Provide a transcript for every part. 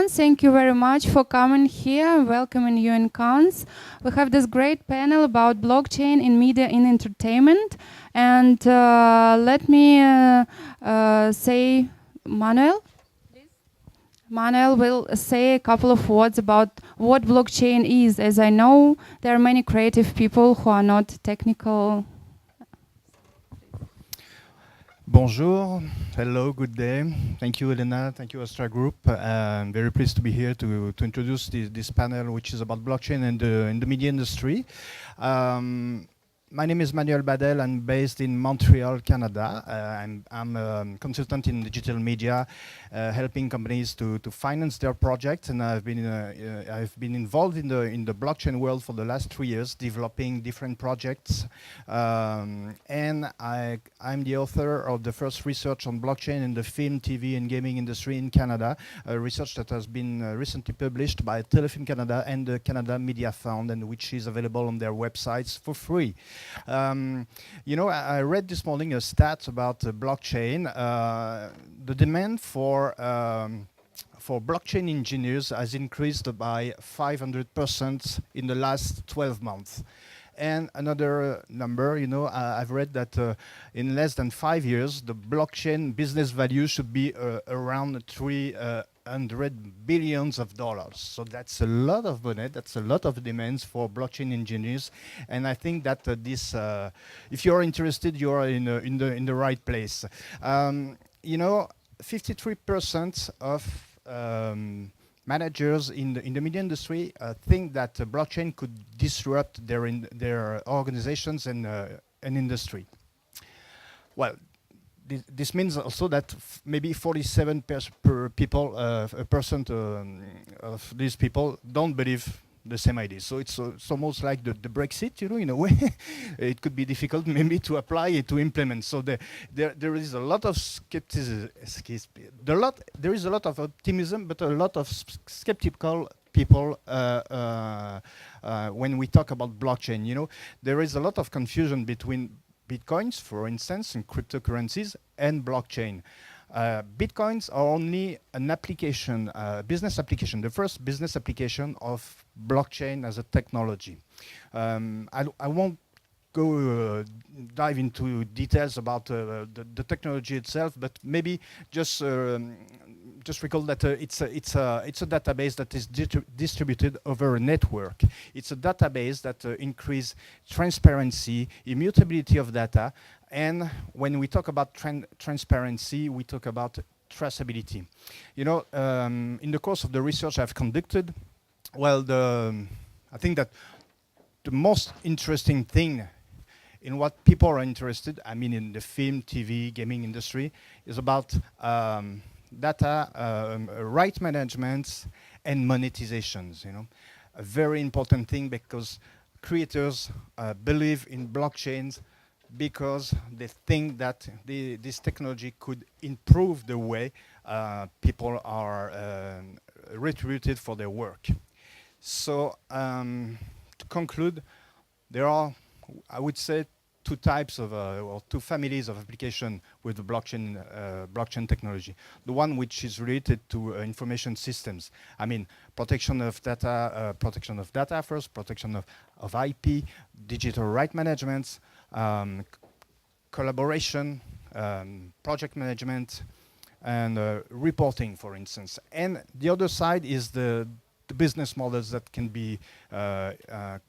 everyone. Thank you very much for coming here. Welcoming you in Cannes. We have this great panel about blockchain in media and entertainment. And let me say, Manuel? Manuel will say a couple of words about what blockchain is, as I know there are many creative people who are not technical. Bonjour, hello, good day. Thank you, Elena. Thank you, Astra Group. I'm very pleased to be here to introduce this panel, which is about blockchain and in the media industry. My name is Manuel Badel. I'm based in Montreal, Canada. I'm a consultant in digital media, helping companies to finance their projects. And I've been involved in the blockchain world for the last 3 years, developing different projects. And I'm the author of the first research on blockchain in the film, TV, and gaming industry in Canada, a research that has been recently published by Telecom Canada and the Canada Media Fund, and which is available on their websites for free. You know, I read this morning a stat about blockchain. The demand for blockchain engineers has increased by 500% in the last 12 months. And another number, you know, I've read that in less than 5 years, the blockchain business value should be around $300 billion. So that's a lot of money. That's a lot of demands for blockchain engineers. And I think that if you're interested, you are in the right place. You know, 53% of managers in the media industry think that blockchain could disrupt their organizations and industry. Well, this means also that maybe 47% of these people don't believe the same idea. So it's almost like the Brexit, you know, in a way. It could be difficult maybe to apply it, to implement. So there is a lot of skepticism. There is a lot of optimism, but a lot of skeptical people when we talk about blockchain. You know, there is a lot of confusion between Bitcoins, for instance, and cryptocurrencies, and blockchain. Bitcoins are only an application, business application, the first business application of blockchain as a technology. I won't go dive into details about the technology itself, but maybe just recall that it's a database that is distributed over a network. It's a database that increases transparency, immutability of data, and when we talk about transparency, we talk about traceability. You know, in the course of the research I've conducted, well, I think that the most interesting thing in what people are interested, I mean in the film, TV, gaming industry, is about data, right management, and monetizations. You know, a very important thing because creators believe in blockchains because they think that this technology could improve the way people are retributed for their work. So to conclude, there are, I would say, two types of or two families of application with the blockchain technology. The one which is related to information systems. I mean, protection of data first, protection of IP, digital right management, collaboration, project management, and reporting, for instance. And the other side is the business models that can be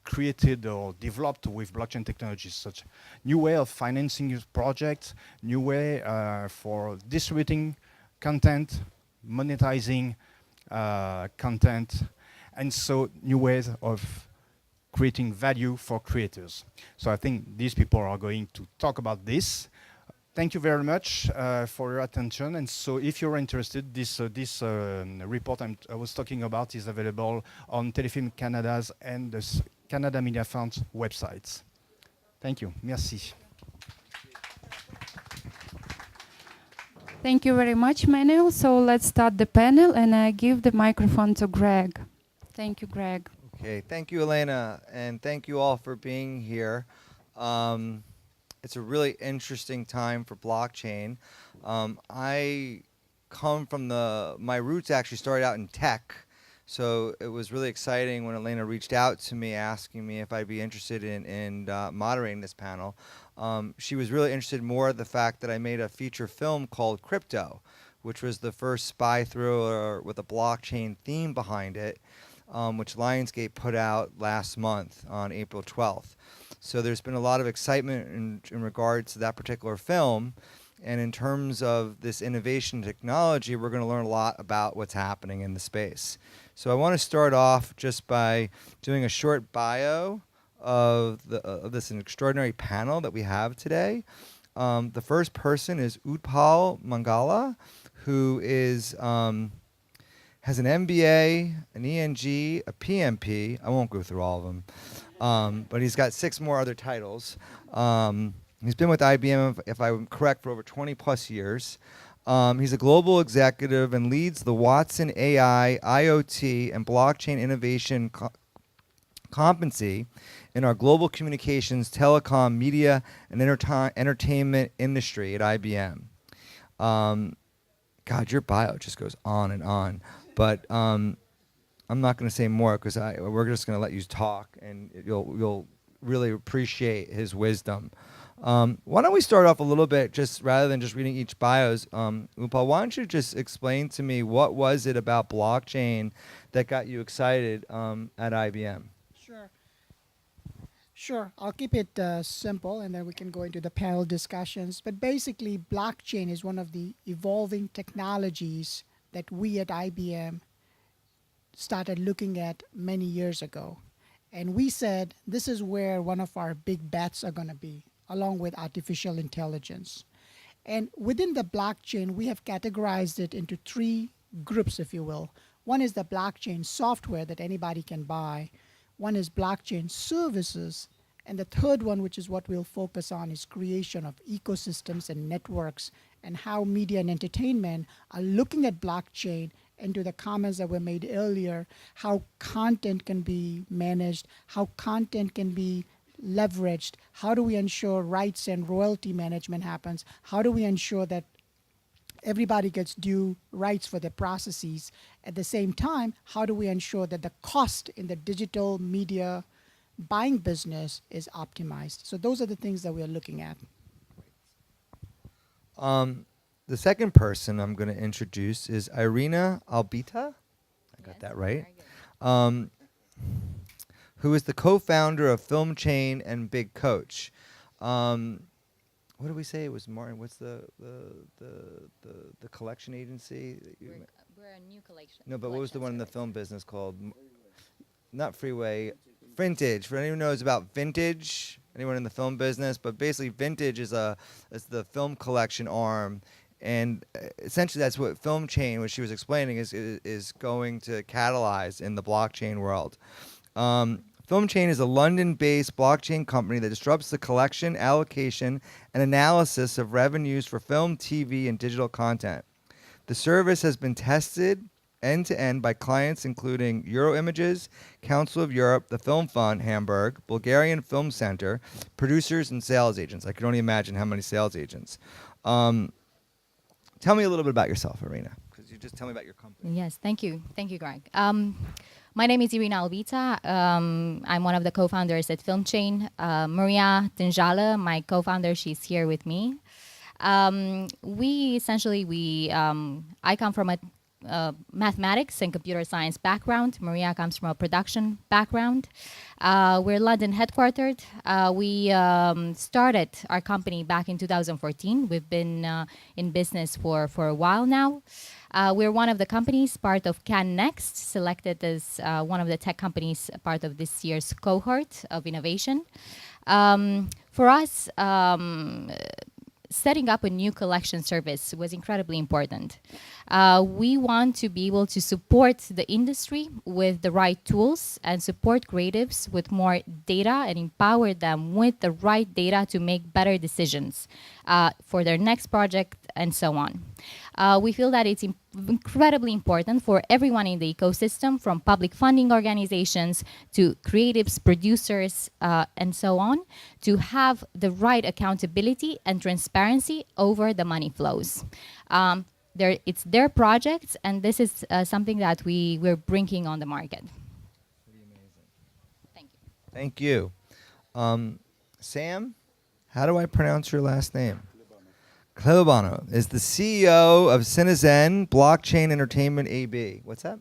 created or developed with blockchain technologies, such new way of financing your projects, new way for distributing content, monetizing content, and so new ways of creating value for creators. So I think these people are going to talk about this. Thank you very much for your attention. And so if you're interested, this report I was talking about is available on Telefilm Canada's and the Canada Media Fund's websites. Thank you. Merci. Thank you very much, Manuel. So let's start the panel, and I give the microphone to Greg. Thank you, Greg. Okay, thank you, Elena, and thank you all for being here. It's a really interesting time for blockchain. I come from my roots actually started out in tech. So it was really exciting when Elena reached out to me asking me if I'd be interested in moderating this panel. She was really interested more in the fact that I made a feature film called Crypto, which was the first spy thriller with a blockchain theme behind it, which Lionsgate put out last month on April 12th. So there's been a lot of excitement in regards to that particular film. And in terms of this innovation technology, we're going to learn a lot about what's happening in the space. So I want to start off just by doing a short bio of this extraordinary panel that we have today. The first person is Uppal Mangla, who is has an MBA, an ENG, a PMP. I won't go through all of them, but he's got 6 more other titles. He's been with IBM, if I'm correct, for over 20 plus years. He's a global executive and leads the Watson AI, IoT, and blockchain innovation competency in our global communications, telecom, media, and entertainment industry at IBM. God, your bio just goes on and on. But I'm not going to say more because we're just going to let you talk, and you'll really appreciate his wisdom. Why don't we start off a little bit, just rather than just reading each bios. Uppal, why don't you just explain to me what was it about blockchain that got you excited at IBM? Sure. I'll keep it simple, and then we can go into the panel discussions. But basically, blockchain is one of the evolving technologies that we at IBM started looking at many years ago. And we said, this is where one of our big bets are going to be, along with artificial intelligence. And within the blockchain, we have categorized it into 3 groups, if you will. One is the blockchain software that anybody can buy. One is blockchain services. And the third one, which is what we'll focus on, is creation of ecosystems and networks, and how media and entertainment are looking at blockchain, and to the comments that were made earlier, how content can be managed, how content can be leveraged, how do we ensure rights and royalty management happens, how do we ensure that everybody gets due rights for their processes. At the same time, how do we ensure that the cost in the digital media buying business is optimized? So those are the things that we are looking at. The second person I'm going to introduce is Irina Albita. I got that right. Who is the co-founder of FilmChain and Big Coach. What did we say? It was Martin. What's the collection agency? We're a new collection. No, but what was the one in the film business called? Not Freeway. Vintage. For anyone who knows about Vintage, anyone in the film business, but basically Vintage is the film collection arm, and essentially that's what FilmChain, which she was explaining, is going to catalyze in the blockchain world. FilmChain is a London-based blockchain company that disrupts the collection, allocation, and analysis of revenues for film, TV, and digital content. The service has been tested end-to-end by clients including Euroimages, Council of Europe, the Film Fund, Hamburg, Bulgarian Film Center, producers, and sales agents. I can only imagine how many sales agents. Tell me a little bit about yourself, Irina, because you just tell me about your company. Yes, thank you. Thank you, Greg. My name is Irina Albita. I'm one of the co-founders at FilmChain. Maria Tinjala, my co-founder, she's here with me. I come from a mathematics and computer science background. Maria comes from a production background. We're London headquartered. We started our company back in 2014. We've been in business for a while now. We're one of the companies, part of Can Next, selected as one of the tech companies, part of this year's cohort of innovation. For us, setting up a new collection service was incredibly important. We want to be able to support the industry with the right tools and support creatives with more data and empower them with the right data to make better decisions for their next project and so on. We feel that it's incredibly important for everyone in the ecosystem, from public funding organizations to creatives, producers, and so on, to have the right accountability and transparency over the money flows. it's their projects, and this is something that we're bringing on the market. Pretty amazing. Thank you. Thank you. Sam, how do I pronounce your last name? Klebanov is the CEO of Cinezen Blockchain Entertainment AB. What's that?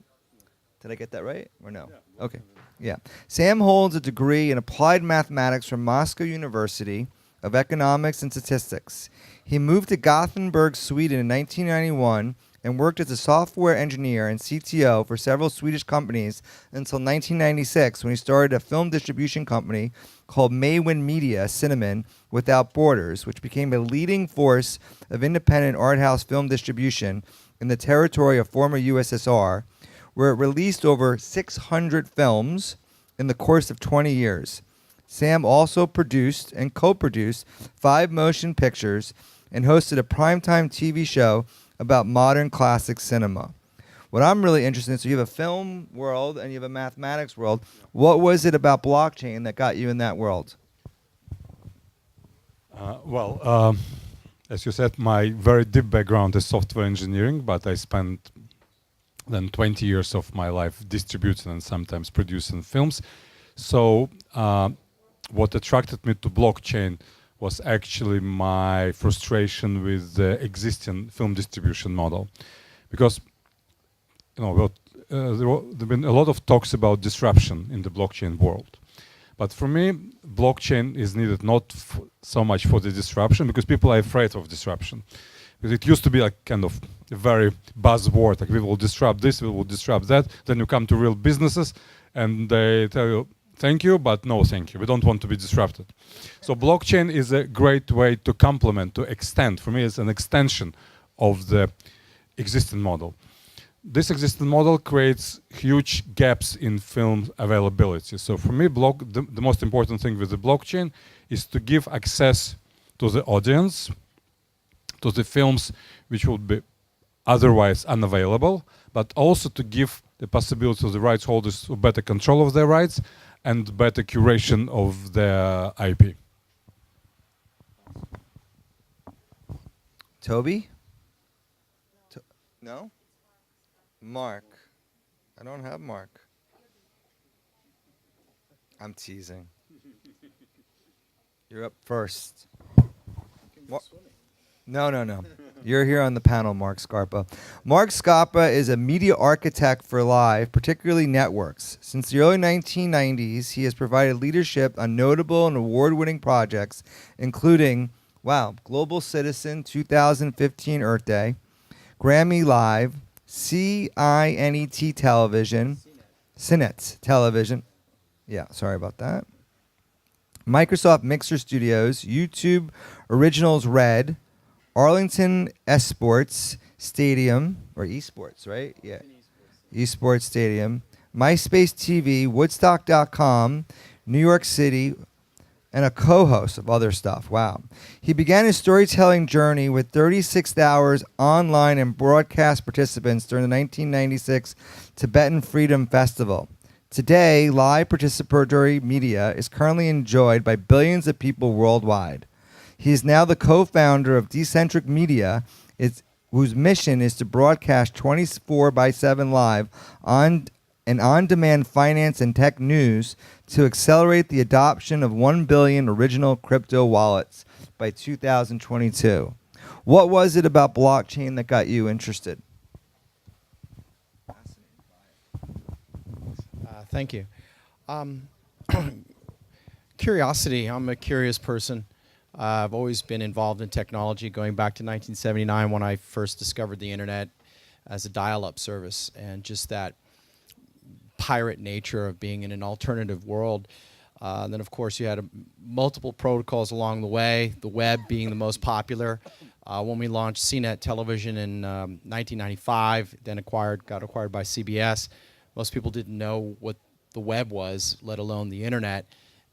Did I get that right or no? Yeah. Okay. Yeah. Sam holds a degree in applied mathematics from Moscow University of Economics and Statistics. He moved to Gothenburg, Sweden in 1991 and worked as a software engineer and CTO for several Swedish companies until 1996 when he started a film distribution company called Maywin Media Cinemen Without Borders, which became a leading force of independent art house film distribution in the territory of former USSR, where it released over 600 films in the course of 20 years. Sam also produced and co-produced 5 motion pictures and hosted a primetime TV show about modern classic cinema. What I'm really interested in, so you have a film world and you have a mathematics world. What was it about blockchain that got you in that world? As you said, my very deep background is software engineering, but I spent then 20 years of my life distributing and sometimes producing films. So what attracted me to blockchain was actually my frustration with the existing film distribution model. Because there have been a lot of talks about disruption in the blockchain world. But for me, blockchain is needed not so much for the disruption, because people are afraid of disruption. Because it used to be like kind of a very buzzword, like we will disrupt this, we will disrupt that. Then you come to real businesses and they tell you, thank you, but no thank you. We don't want to be disrupted. So blockchain is a great way to complement, to extend. For me, it's an extension of the existing model. This existing model creates huge gaps in film availability. So for me, the most important thing with the blockchain is to give access to the audience, to the films which would be otherwise unavailable, but also to give the possibility to the rights holders to better control of their rights and better curation of their IP. Toby? No? Mark. I don't have Mark. I'm teasing. You're up first. No. You're here on the panel, Marc Scarpa. Marc Scarpa is a media architect for live, particularly networks. Since the early 1990s, he has provided leadership on notable and award-winning projects, including, Global Citizen 2015 Earth Day, Grammy Live, CINET Television, CINET Television. Yeah, sorry about that. Microsoft Mixer Studios, YouTube Originals Red, Arlington Esports Stadium, or Esports, right? Yeah. Esports Stadium, MySpace TV, Woodstock.com, New York City, and a co-host of other stuff. Wow. He began his storytelling journey with 36 hours online and broadcast participants during the 1996 Tibetan Freedom Festival. Today, live participatory media is currently enjoyed by billions of people worldwide. He is now the co-founder of Decentric Media, whose mission is to broadcast 24/7 live on-demand finance and tech news to accelerate the adoption of 1 billion original crypto wallets by 2022. What was it about blockchain that got you interested? Thank you. Curiosity. I'm a curious person. I've always been involved in technology, going back to 1979 when I first discovered the internet as a dial-up service, and just that pirate nature of being in an alternative world. And then, of course, you had multiple protocols along the way, the web being the most popular. When we launched CNET Television in 1995, then got acquired by CBS, most people didn't know what the web was, let alone the internet.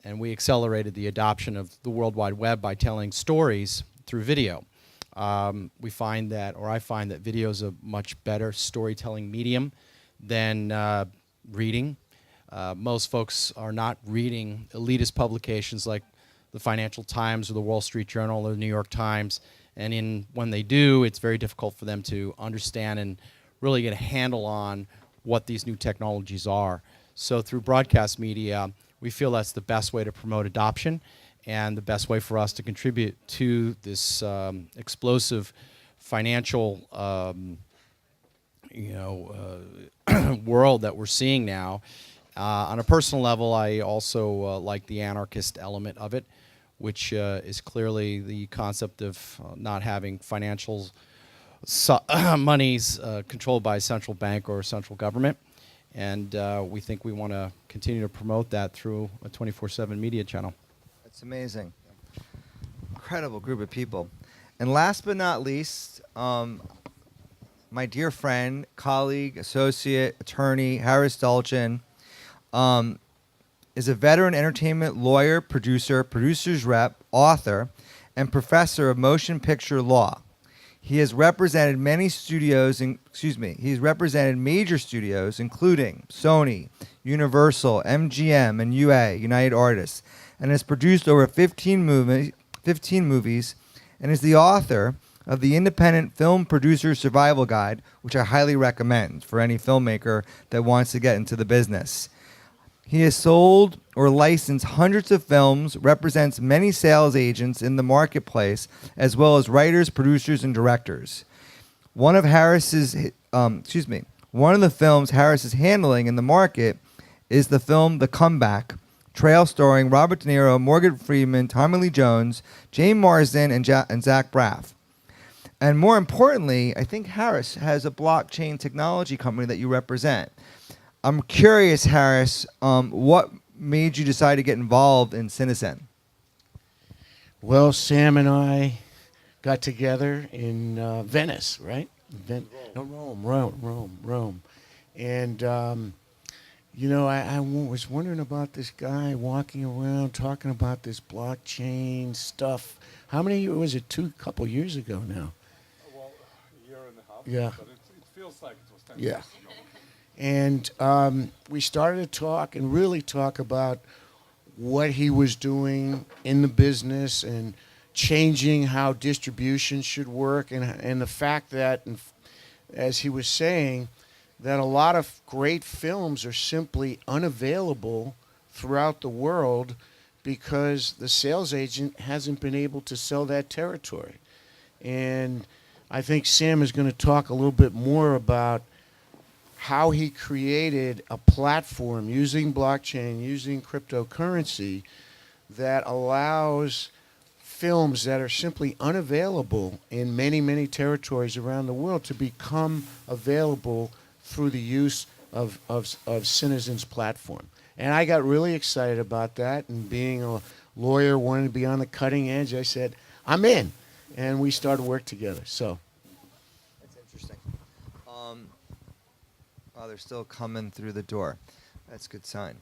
And we accelerated the adoption of the World Wide Web by telling stories through video. I find that video is a much better storytelling medium than reading. Most folks are not reading elitist publications like the Financial Times or the Wall Street Journal or the New York Times And when they do, it's very difficult for them to understand and really get a handle on what these new technologies are. So through broadcast media, we feel that's the best way to promote adoption and the best way for us to contribute to this explosive financial world that we're seeing now. On a personal level, I also like the anarchist element of it, which is clearly the concept of not having financial monies controlled by a central bank or a central government. And we think we want to continue to promote that through a 24/7 media channel. That's amazing. Incredible group of people. And last but not least, my dear friend, colleague, associate, attorney, Harris Tulchin, is a veteran entertainment lawyer, producer, producer's rep, author, and professor of motion picture law. He has represented many studios, he's represented major studios, including Sony, Universal, MGM, and UA, United Artists, and has produced over 15 movies, and is the author of the Independent Film Producer Survival Guide, which I highly recommend for any filmmaker that wants to get into the business. He has sold or licensed hundreds of films, represents many sales agents in the marketplace, as well as writers, producers, and directors. One of the films Harris is handling in the market is the film The Comeback, Trail, starring Robert De Niro, Morgan Freeman, Tommy Lee Jones, James Marsden, and Zach Braff. And more importantly, I think Harris has a blockchain technology company that you represent. I'm curious, Harris, what made you decide to get involved in Cinezen? Well, Sam and I got together in Venice, right? Rome. And, I was wondering about this guy walking around talking about this blockchain stuff. How many years was it? Couple years ago now. Well, a year and a half. Yeah. But it feels like it was 10 Yeah. years ago. And we started to talk and really talk about what he was doing in the business and changing how distribution should work, and the fact that, as he was saying, that a lot of great films are simply unavailable throughout the world because the sales agent hasn't been able to sell that territory. And I think Sam is going to talk a little bit more about how he created a platform using blockchain, using cryptocurrency, that allows films that are simply unavailable in many, many territories around the world to become available through the use of Cinezen's platform. And I got really excited about that, and being a lawyer, wanting to be on the cutting edge, I said, I'm in. And we started work together. So That's interesting. They're still coming through the door. That's a good sign.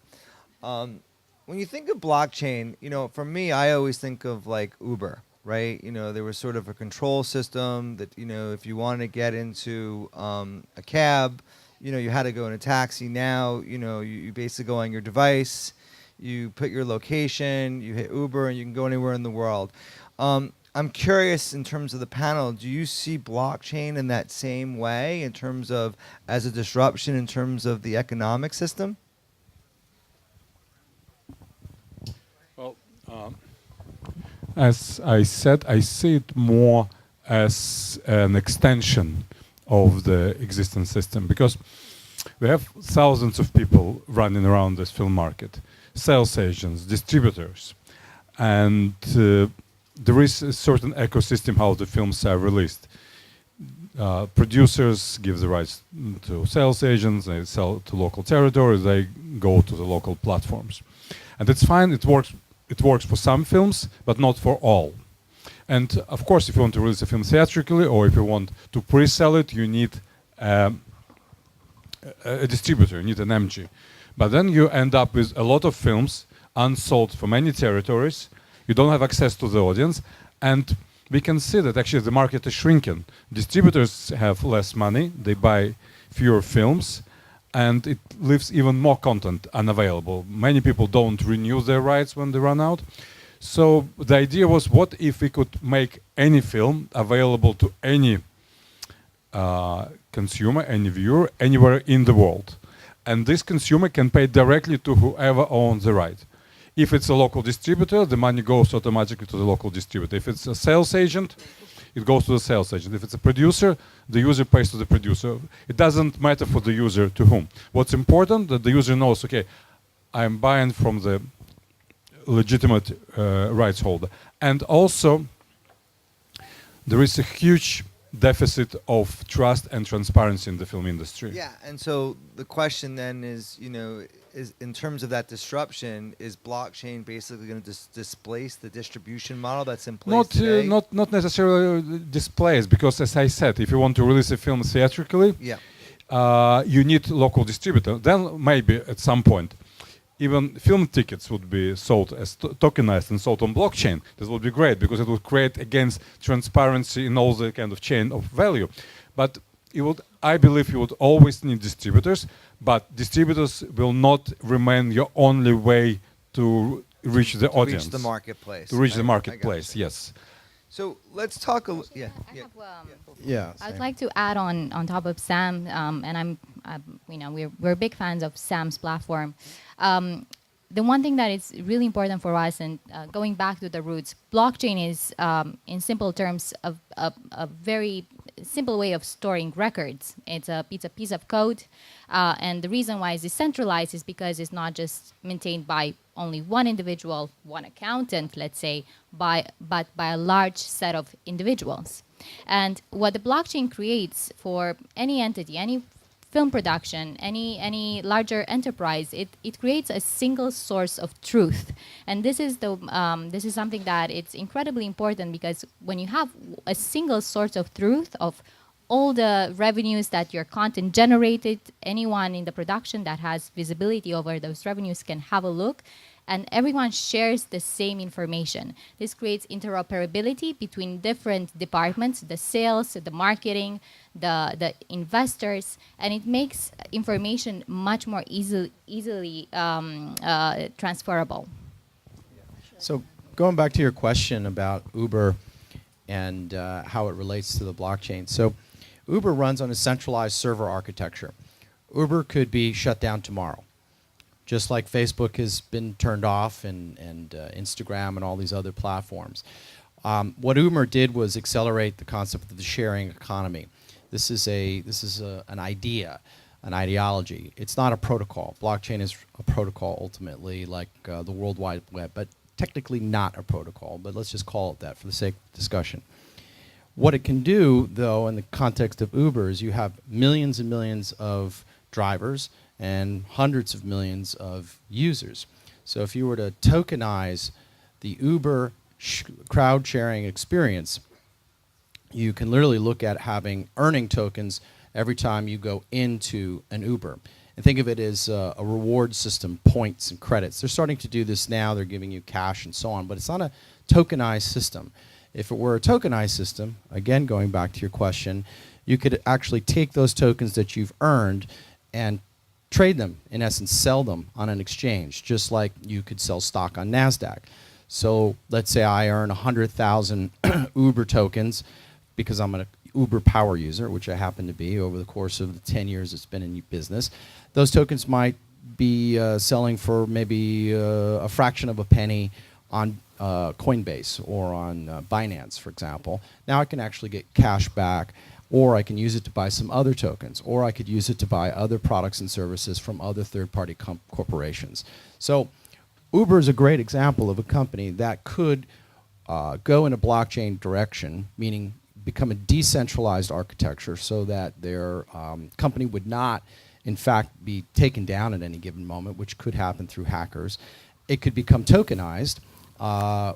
When you think of blockchain, for me, I always think of like Uber, right? There was sort of a control system that, if you wanted to get into a cab, you had to go in a taxi. Now, you basically go on your device, you put your location, you hit Uber, and you can go anywhere in the world. I'm curious, in terms of the panel, do you see blockchain in that same way, in terms of as a disruption in terms of the economic system? Well, as I said, I see it more as an extension of the existing system, because we have thousands of people running around this film market, sales agents, distributors, and there is a certain ecosystem how the films are released. Producers give the rights to sales agents, they sell to local territories, they go to the local platforms. And it's fine, it works for some films, but not for all. And of course, if you want to release a film theatrically, or if you want to pre-sell it, you need a distributor, you need an MG. But then you end up with a lot of films unsold for many territories. You don't have access to the audience, and we can see that actually the market is shrinking. Distributors have less money, they buy fewer films, and it leaves even more content unavailable. Many people don't renew their rights when they run out. So the idea was, what if we could make any film available to any consumer, any viewer, anywhere in the world? And this consumer can pay directly to whoever owns the right. If it's a local distributor, the money goes automatically to the local distributor. If it's a sales agent, it goes to the sales agent. If it's a producer, the user pays to the producer. It doesn't matter for the user to whom. What's important, that the user knows, okay, I'm buying from the legitimate rights holder. And also, there is a huge deficit of trust and transparency in the film industry. Yeah, and so the question then is, you know, is in terms of that disruption, is blockchain basically going to displace the distribution model that's in place today? Not necessarily displace, because as I said, if you want to release a film theatrically, you need local distributor. Then maybe at some point, even film tickets would be sold as tokenized and sold on blockchain. This would be great, because it would create, again, transparency in all the kind of chain of value. But it would, I believe you would always need distributors, but distributors will not remain your only way to reach the audience. To reach the marketplace. To reach the marketplace, yes. So let's talk a little. I'd like to add on top of Sam, and we're big fans of Sam's platform. The one thing that is really important for us, and going back to the roots, blockchain is, in simple terms, a very simple way of storing records. It's a piece of code, and the reason why it's decentralized is because it's not just maintained by only one individual, one accountant, let's say, but by a large set of individuals. And what the blockchain creates for any entity, any film production, any larger enterprise, it creates a single source of truth. And this is something that it's incredibly important, because when you have a single source of truth of all the revenues that your content generated, anyone in the production that has visibility over those revenues can have a look, and everyone shares the same information. This creates interoperability between different departments, the sales, the marketing, the investors, and it makes information much more easily transferable. So going back to your question about Uber and how it relates to the blockchain. So Uber runs on a centralized server architecture. Uber could be shut down tomorrow, just like Facebook has been turned off, and Instagram and all these other platforms. What Uber did was accelerate the concept of the sharing economy. This is an idea, an ideology. It's not a protocol. Blockchain is a protocol ultimately, like the World Wide Web, but technically not a protocol. But let's just call it that for the sake of discussion. What it can do, though, in the context of Uber, is you have millions and millions of drivers and hundreds of millions of users. So if you were to tokenize the Uber crowd sharing experience, you can literally look at earning tokens every time you go into an Uber. And think of it as a reward system, points and credits. They're starting to do this now. They're giving you cash and so on, but it's not a tokenized system. If it were a tokenized system, again, going back to your question, you could actually take those tokens that you've earned and trade them, in essence, sell them on an exchange, just like you could sell stock on NASDAQ. So let's say I earn 100,000 Uber tokens because I'm an Uber power user, which I happen to be over the course of the 10 years it's been in business. Those tokens might be selling for maybe a fraction of a penny on Coinbase or on Binance, for example. Now I can actually get cash back, or I can use it to buy some other tokens, or I could use it to buy other products and services from other third-party corporations. So Uber is a great example of a company that could go in a blockchain direction, meaning become a decentralized architecture so that their company would not, in fact, be taken down at any given moment, which could happen through hackers. It could become tokenized,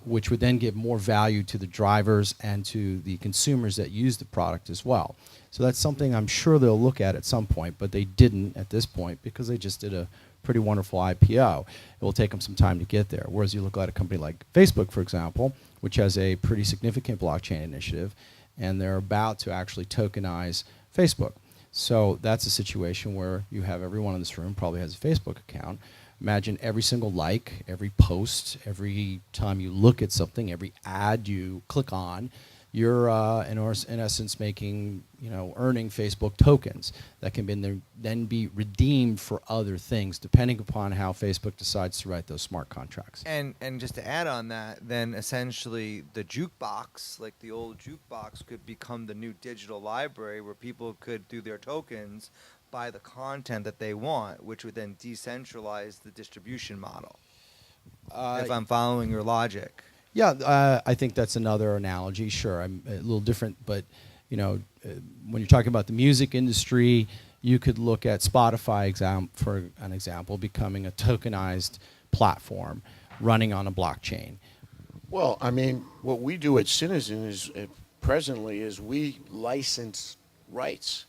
which would then give more value to the drivers and to the consumers that use the product as well. So that's something I'm sure they'll look at some point, but they didn't at this point because they just did a pretty wonderful IPO. It will take them some time to get there. Whereas you look at a company like Facebook, for example, which has a pretty significant blockchain initiative, and they're about to actually tokenize Facebook. So that's a situation where you have everyone in this room probably has a Facebook account. Imagine every single like, every post, every time you look at something, every ad you click on, you're in essence making, earning Facebook tokens that can then be redeemed for other things, depending upon how Facebook decides to write those smart contracts. And just to add on that, then essentially the jukebox, like the old jukebox, could become the new digital library where people could, through their tokens, buy the content that they want, which would then decentralize the distribution model. If I'm following your logic. Yeah, I think that's another analogy. Sure, I'm a little different, but when you're talking about the music industry, you could look at Spotify, for an example, becoming a tokenized platform running on a blockchain. Well, I mean, what we do at Cinezen is presently is we license rights,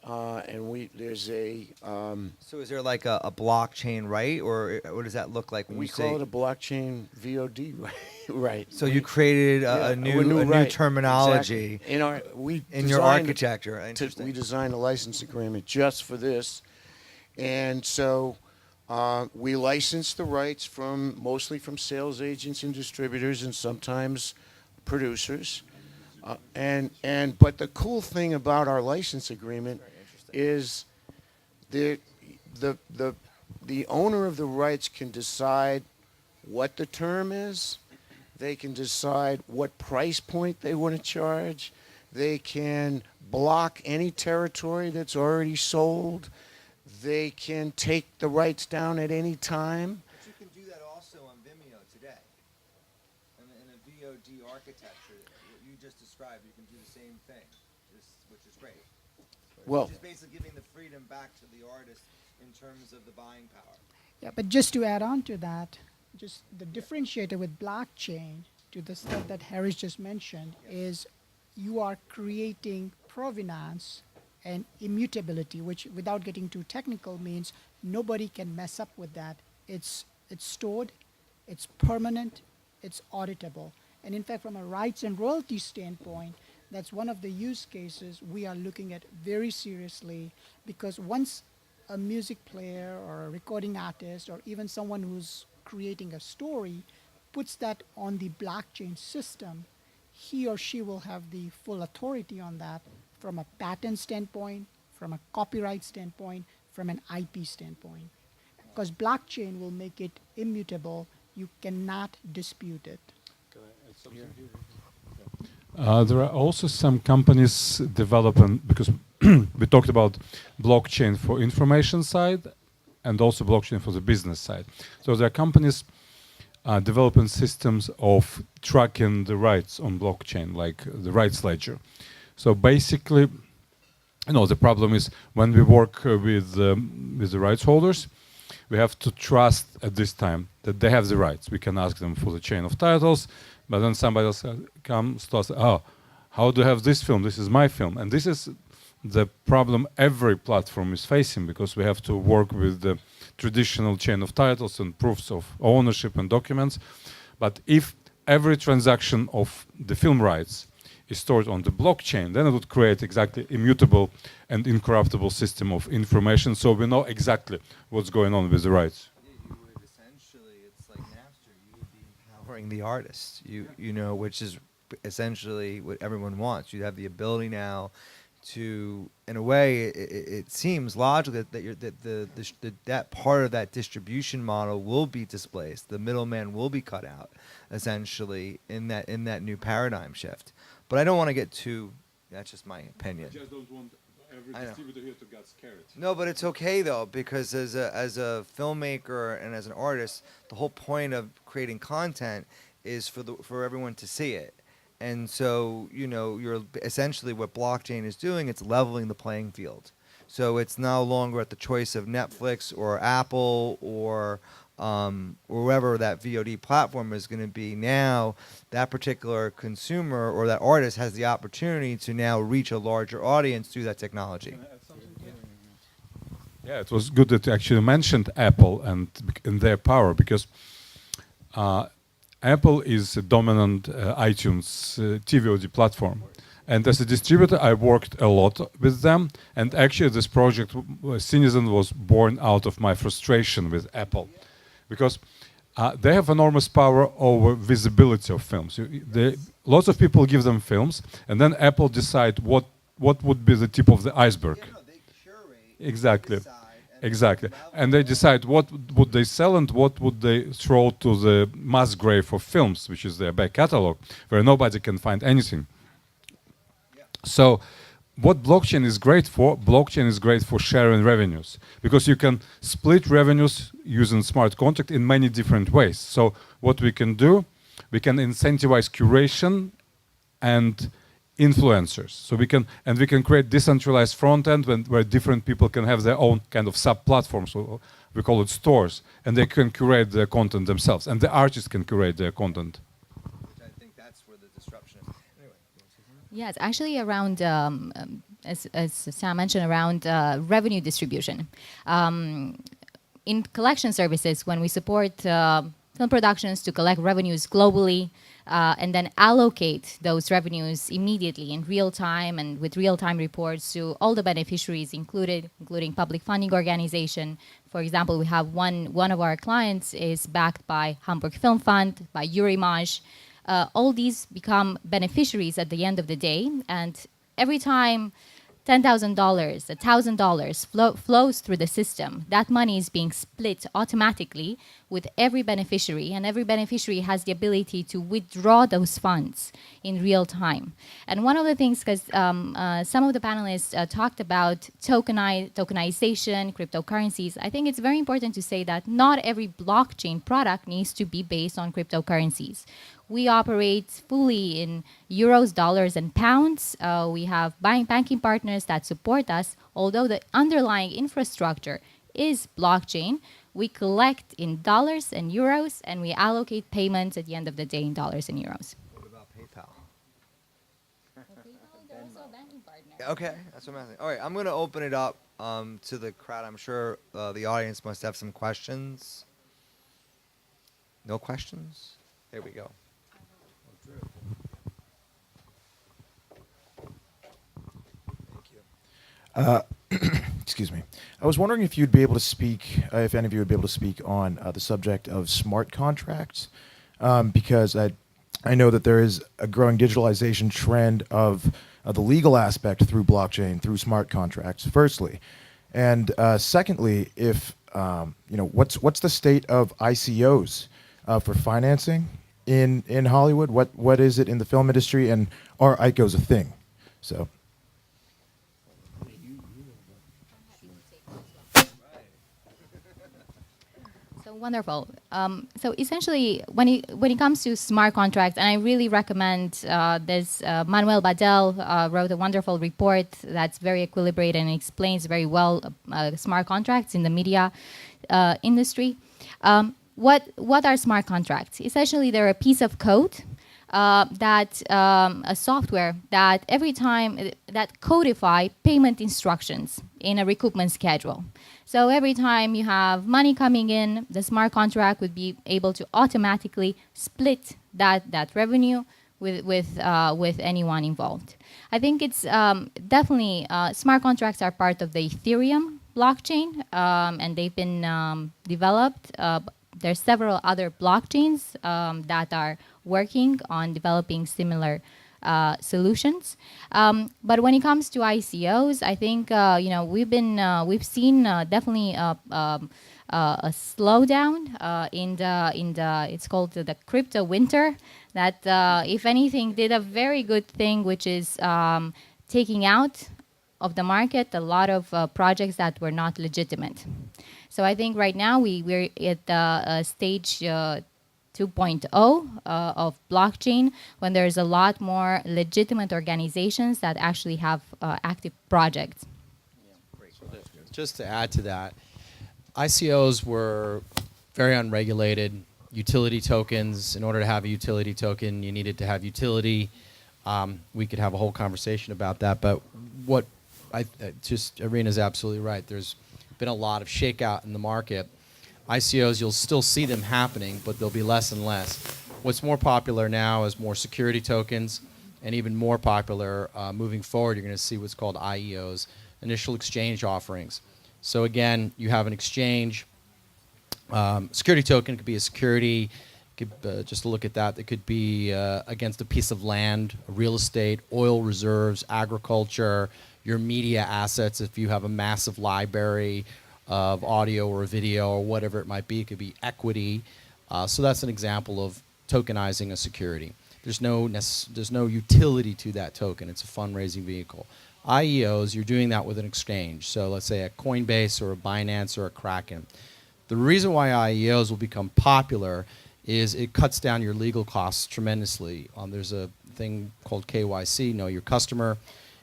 and there's a. So is there like a blockchain right, or what does that look like when We you say? call it a blockchain VOD right. So you created a new right. terminology Exactly. in your architecture. We designed a license agreement just for this, and so we license the rights mostly from sales agents and distributors, and sometimes producers. But the cool thing about our license agreement is the owner of the rights can decide what the term is. They can decide what price point they want to charge. They can block any territory that's already sold. They can take the rights down at any time. But you can do that also on Vimeo today. In a VOD architecture, what you just described, you can do the same thing, which is great. Well, Which is basically giving the freedom back to the artist in terms of the buying power. Yeah, but just to add on to that, just the differentiator with blockchain to the stuff that Harris just mentioned is you are creating provenance and immutability, which without getting too technical means nobody can mess up with that. It's stored, it's permanent, it's auditable. And in fact, from a rights and royalty standpoint, that's one of the use cases we are looking at very seriously, because once a music player or a recording artist or even someone who's creating a story puts that on the blockchain system, he or she will have the full authority on that from a patent standpoint, from a copyright standpoint, from an IP standpoint. Because blockchain will make it immutable. You cannot dispute it. There are also some companies developing, because we talked about blockchain for information side and also blockchain for the business side. So there are companies developing systems of tracking the rights on blockchain, like the rights ledger. So basically, the problem is when we work with the rights holders, we have to trust at this time that they have the rights. We can ask them for the chain of titles, but then somebody else comes to us, how do you have this film? This is my film. And this is the problem every platform is facing, because we have to work with the traditional chain of titles and proofs of ownership and documents. But if every transaction of the film rights is stored on the blockchain, then it would create exactly immutable and incorruptible system of information, so we know exactly what's going on with the rights. You would essentially, it's like Napster, you would be empowering the artist, which is essentially what everyone wants. You have the ability now to, in a way, it seems logical that part of that distribution model will be displaced. The middleman will be cut out, essentially, in that new paradigm shift. But I don't want to get too. That's just my opinion. I just don't want every distributor here to get scared. No, but it's okay though, because as a filmmaker and as an artist, the whole point of creating content is for everyone to see it. And so, you're essentially what blockchain is doing, it's leveling the playing field. So it's no longer at the choice of Netflix or Apple or wherever that VOD platform is going to be. Now, that particular consumer or that artist has the opportunity to now reach a larger audience through that technology. Yeah, it was good that you actually mentioned Apple and their power, because Apple is a dominant iTunes TVOD platform, And as a distributor, I worked a lot with them. And actually, this project, Cinezen, was born out of my frustration with Apple, because they have enormous power over visibility of films. Lots of people give them films, and then Apple decide what would be the tip of the iceberg. Yeah, no, they curate, Exactly. decide, and Exactly. level And they decide what would they sell and what would they throw to the mass grave of films, which is their back catalog, where nobody can find anything. So what blockchain is great for? Blockchain is great for sharing revenues, because you can split revenues using smart contract in many different ways. So what we can do, we can incentivize curation and influencers. So we can create decentralized front end where different people can have their own kind of sub platforms. So we call it stores, and they can curate their content themselves, and the artists can curate their content. Which I think that's where the disruption is. Anyway, you wanna say something? Yes, actually around, as Sam mentioned, around revenue distribution. In collection services, when we support film productions to collect revenues globally, and then allocate those revenues immediately in real time and with real-time reports to all the beneficiaries including public funding organization. For example, we have one of our clients is backed by Hamburg Film Fund, by Eurimage. All these become beneficiaries at the end of the day, and every time $10,000, $1,000 flows through the system, that money is being split automatically with every beneficiary, and every beneficiary has the ability to withdraw those funds in real time. And one of the things, because some of the panelists talked about tokenization, cryptocurrencies, I think it's very important to say that not every blockchain product needs to be based on cryptocurrencies. We operate fully in euros, dollars, and pounds. We have banking partners that support us. Although the underlying infrastructure is blockchain, we collect in dollars and euros, and we allocate payments at the end of the day in dollars and euros. What about PayPal? Okay, that's what I'm asking. All right, I'm going to open it up to the crowd. I'm sure the audience must have some questions. No questions? Here we go. Excuse me. I was wondering if you'd be able to speak, if any of you would be able to speak on the subject of smart contracts, because I know that there is a growing digitalization trend of the legal aspect through blockchain, through smart contracts, firstly. And secondly, if, what's the state of ICOs for financing in Hollywood? What is it in the film industry, and are ICOs a thing? So. Wonderful. So essentially, when it comes to smart contracts, and I really recommend this, Manuel Badel wrote a wonderful report that's very equilibrated and explains very well smart contracts in the media industry. What are smart contracts? Essentially, they're a piece of code a software that every time that codify payment instructions in a recoupment schedule. So every time you have money coming in, the smart contract would be able to automatically split that revenue with anyone involved. I think it's definitely smart contracts are part of the Ethereum blockchain, and they've been developed. There's several other blockchains that are working on developing similar solutions. But when it comes to ICOs, I think we've seen definitely a slowdown in the it's called the crypto winter. That if anything did a very good thing, which is taking out of the market a lot of projects that were not legitimate. So I think right now we're at stage 2.0 of blockchain, when there's a lot more legitimate organizations that actually have active projects. Just to add to that, ICOs were very unregulated. Utility tokens, in order to have a utility token, you needed to have utility. We could have a whole conversation about that, but what Irina's absolutely right. There's been a lot of shakeout in the market. ICOs, you'll still see them happening, but they'll be less and less. What's more popular now is more security tokens and even more popular moving forward, you're going to see what's called IEOs, initial exchange offerings. So again, you have an exchange. Security token could be a security. Just to look at that, it could be against a piece of land, real estate, oil reserves, agriculture, your media assets. If you have a massive library of audio or video or whatever it might be, it could be equity. So that's an example of tokenizing a security. There's no utility to that token. It's a fundraising vehicle. IEOs, you're doing that with an exchange. So let's say a Coinbase or a Binance or a Kraken. The reason why IEOs will become popular is it cuts down your legal costs tremendously. There's a thing called KYC, know your customer.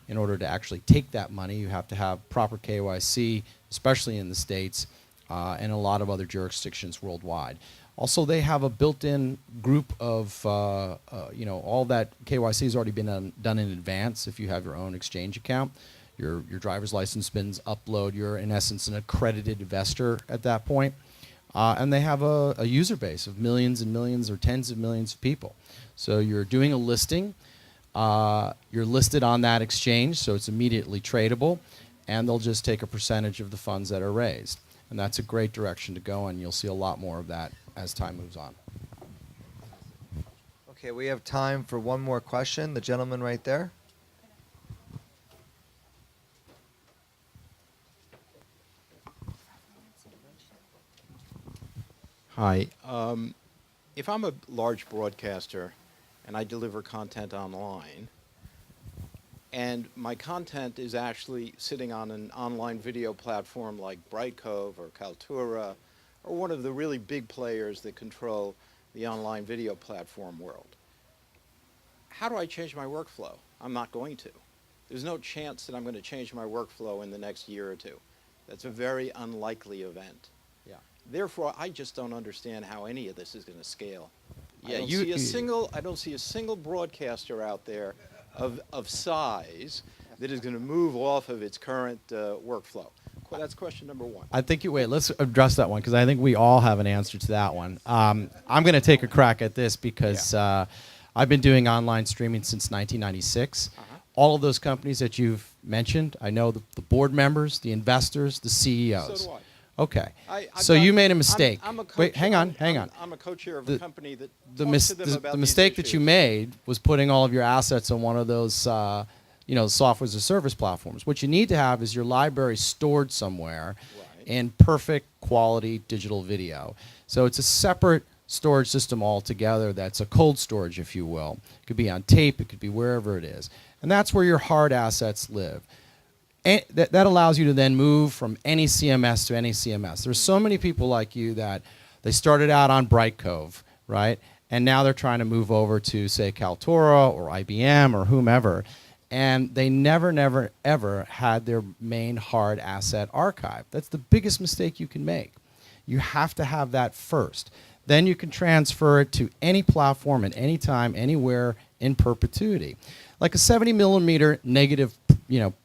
In order to actually take that money, you have to have proper KYC, especially in the States and a lot of other jurisdictions worldwide. Also, they have a built-in group of, all that KYC has already been done in advance. If you have your own exchange account, your driver's license bins upload. You're, in essence, an accredited investor at that point. And they have a user base of millions and millions or tens of millions of people. So you're doing a listing. You're listed on that exchange, so it's immediately tradable. And they'll just take a percentage of the funds that are raised. And that's a great direction to go, and you'll see a lot more of that as time moves on. Okay, we have time for one more question. The gentleman right there. Hi. If I'm a large broadcaster and I deliver content online, and my content is actually sitting on an online video platform like Brightcove or Kaltura or one of the really big players that control the online video platform world, how do I change my workflow? I'm not going to. There's no chance that I'm going to change my workflow in the next year or two. That's a very unlikely event. Yeah. Therefore, I just don't understand how any of this is going to scale. Yeah, I don't see a single broadcaster out there of size that is going to move off of its current workflow. That's question number one. I think let's address that one because I think we all have an answer to that one. I'm going to take a crack at this because I've been doing online streaming since 1996. All of those companies that you've mentioned, I know the board members, the investors, the CEOs. So do I. Okay. So you made a mistake. Wait, hang on. I'm a co-chair of a company that the talks to them about these mistake that you issues. made was putting all of your assets on one of those software as a service platforms. What you need to have is your library stored somewhere in perfect quality digital video. So it's a separate storage system altogether that's a cold storage, if you will. It could be on tape, it could be wherever it is. And that's where your hard assets live. And that allows you to then move from any CMS to any CMS. There's so many people like you that they started out on Brightcove, right? And now they're trying to move over to, say, Kaltura or IBM or whomever. And they never, ever had their main hard asset archived. That's the biggest mistake you can make. You have to have that first. Then you can transfer it to any platform at any time, anywhere, in perpetuity. Like a 70 millimeter negative,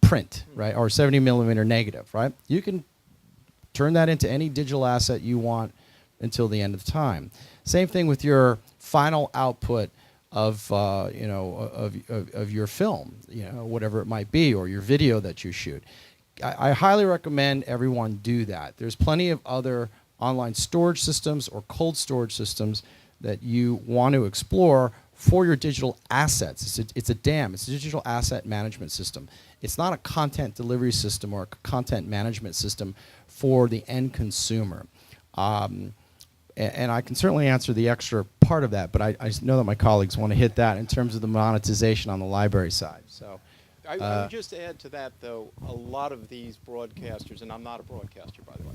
print, right? Or 70 millimeter negative, right? You can turn that into any digital asset you want until the end of time. Same thing with your final output of your film, whatever it might be, or your video that you shoot. I highly recommend everyone do that. There's plenty of other online storage systems or cold storage systems that you want to explore for your digital assets. It's a DAM. It's a digital asset management system. It's not a content delivery system or a content management system for the end consumer. And I can certainly answer the extra part of that, but I know that my colleagues want to hit that in terms of the monetization on the library side. So, I would just add to that, though, a lot of these broadcasters, and I'm not a broadcaster, by the way,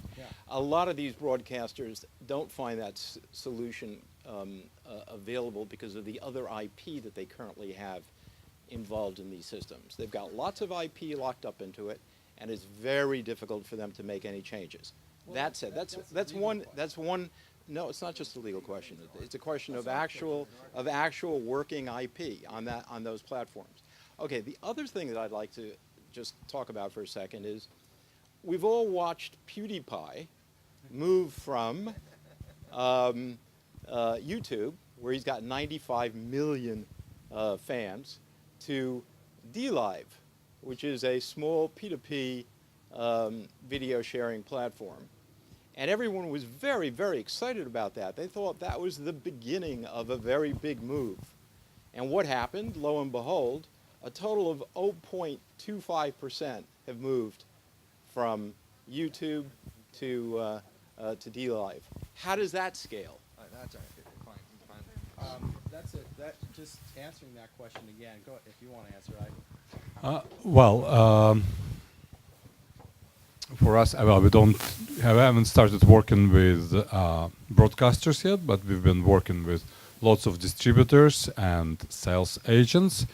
a lot of these broadcasters don't find that solution available because of the other IP that they currently have involved in these systems. They've got lots of IP locked up into it, and it's very difficult for them to make any changes. Well, that said, that's one. No, it's not just a legal question. It's a question of actual working IP on those platforms. Okay, the other thing that I'd like to just talk about for a second is we've all watched PewDiePie move from YouTube, where he's got 95 million fans, to DLive, which is a small P2P video sharing platform. And everyone was very, very excited about that. They thought that was the beginning of a very big move. And what happened? Lo and behold, a total of 0.25% have moved from YouTube to DLive. How does that scale? That's all right. That's it. That just answering that question again. Go if you want to answer. For us, well, we haven't started working with broadcasters yet, but we've been working with lots of distributors and sales agents.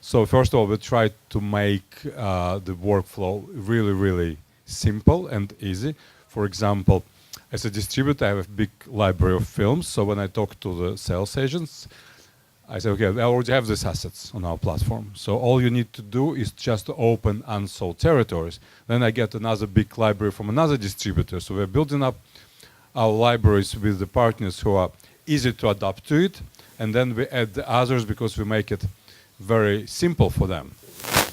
So first of all, we try to make the workflow really, really simple and easy. For example, as a distributor, I have a big library of films. So when I talk to the sales agents, I say, okay, I already have these assets on our platform. So all you need to do is just to open unsold territories. Then I get another big library from another distributor. So we're building up our libraries with the partners who are easy to adapt to it. And then we add the others because we make it very simple for them.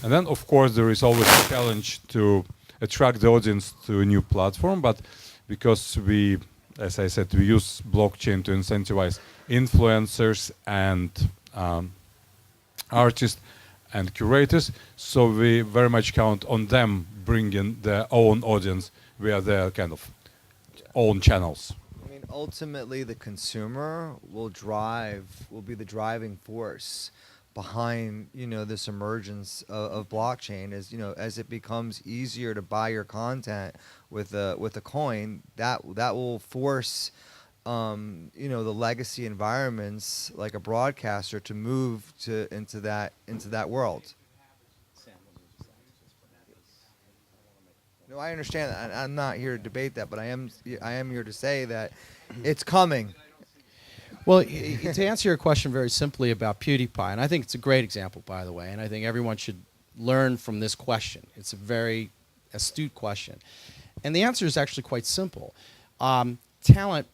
And then, of course, there is always a challenge to attract the audience to a new platform. But because we, as I said, we use blockchain to incentivize influencers and artists and curators, so we very much count on them bringing their own audience via their kind of own channels. I mean, ultimately, the consumer will be the driving force behind, this emergence of blockchain. As it becomes easier to buy your content with a coin, that will force the legacy environments like a broadcaster to move into that world. No, I understand that. I'm not here to debate that, but I am here to say that it's coming. Well, to answer your question very simply about PewDiePie, and I think it's a great example, by the way, and I think everyone should learn from this question. It's a very astute question. And the answer is actually quite simple. Talent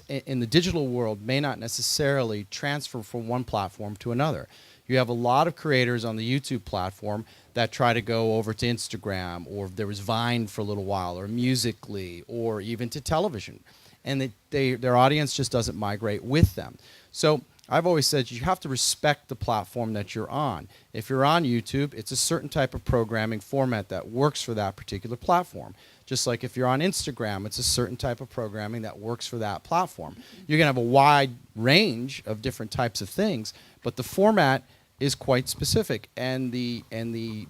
in the digital world may not necessarily transfer from one platform to another. You have a lot of creators on the YouTube platform that try to go over to Instagram, or there was Vine for a little while, or Musical.ly, or even to television. And their audience just doesn't migrate with them. So I've always said you have to respect the platform that you're on. If you're on YouTube, it's a certain type of programming format that works for that particular platform. Just like if you're on Instagram, it's a certain type of programming that works for that platform. You're going to have a wide range of different types of things, but the format is quite specific, and the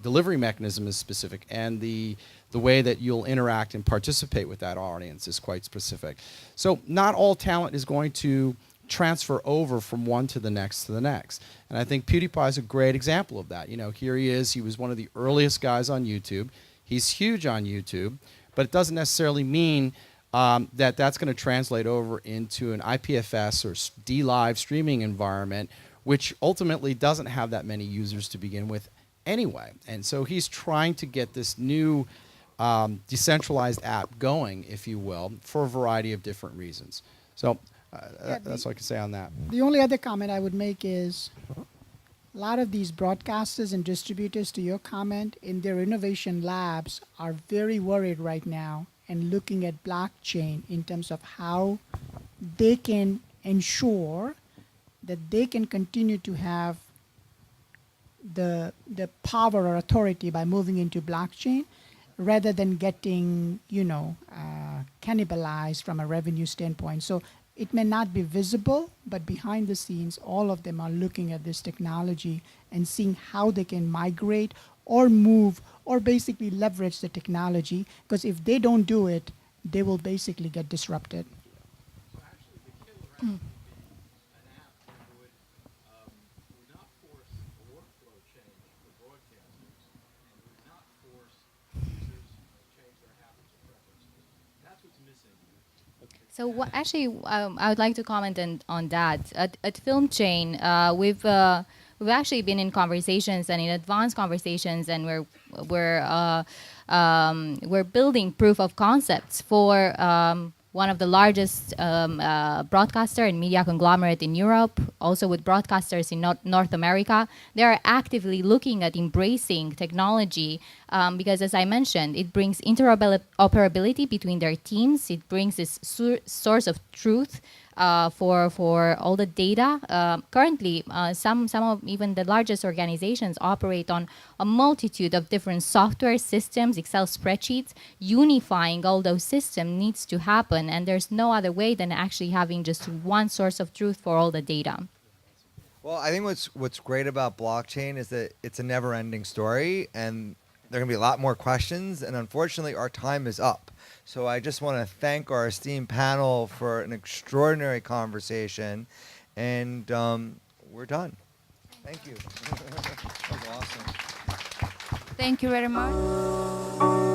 delivery mechanism is specific, and the way that you'll interact and participate with that audience is quite specific. So not all talent is going to transfer over from one to the next to the next. And I think PewDiePie is a great example of that. Here he is. He was one of the earliest guys on YouTube. He's huge on YouTube, but it doesn't necessarily mean that that's going to translate over into an IPFS or DLive streaming environment, which ultimately doesn't have that many users to begin with anyway. And so he's trying to get this new decentralized app going, if you will, for a variety of different reasons. So that's all I can say on that. The only other comment I would make is a lot of these broadcasters and distributors, to your comment, in their innovation labs are very worried right now and looking at blockchain in terms of how they can ensure that they can continue to have the power or authority by moving into blockchain rather than getting, cannibalized from a revenue standpoint. So it may not be visible, but behind the scenes, all of them are looking at this technology and seeing how they can migrate or move or basically leverage the technology, because if they don't do it, they will basically get disrupted. So I would like to comment on that. At FilmChain, we've actually been in conversations and in advanced conversations, and we're building proof of concepts for one of the largest broadcaster and media conglomerate in Europe, also with broadcasters in North America. They are actively looking at embracing technology because, as I mentioned, it brings interoperability between their teams. It brings this source of truth for all the data. Currently, some of even the largest organizations operate on a multitude of different software systems, Excel spreadsheets. Unifying all those systems needs to happen, and there's no other way than actually having just one source of truth for all the data. Well, I think what's great about blockchain is that it's a never-ending story, and there are going to be a lot more questions, and unfortunately, our time is up. So I just want to thank our esteemed panel for an extraordinary conversation, and we're done. Thank you. That was awesome. Thank you very much.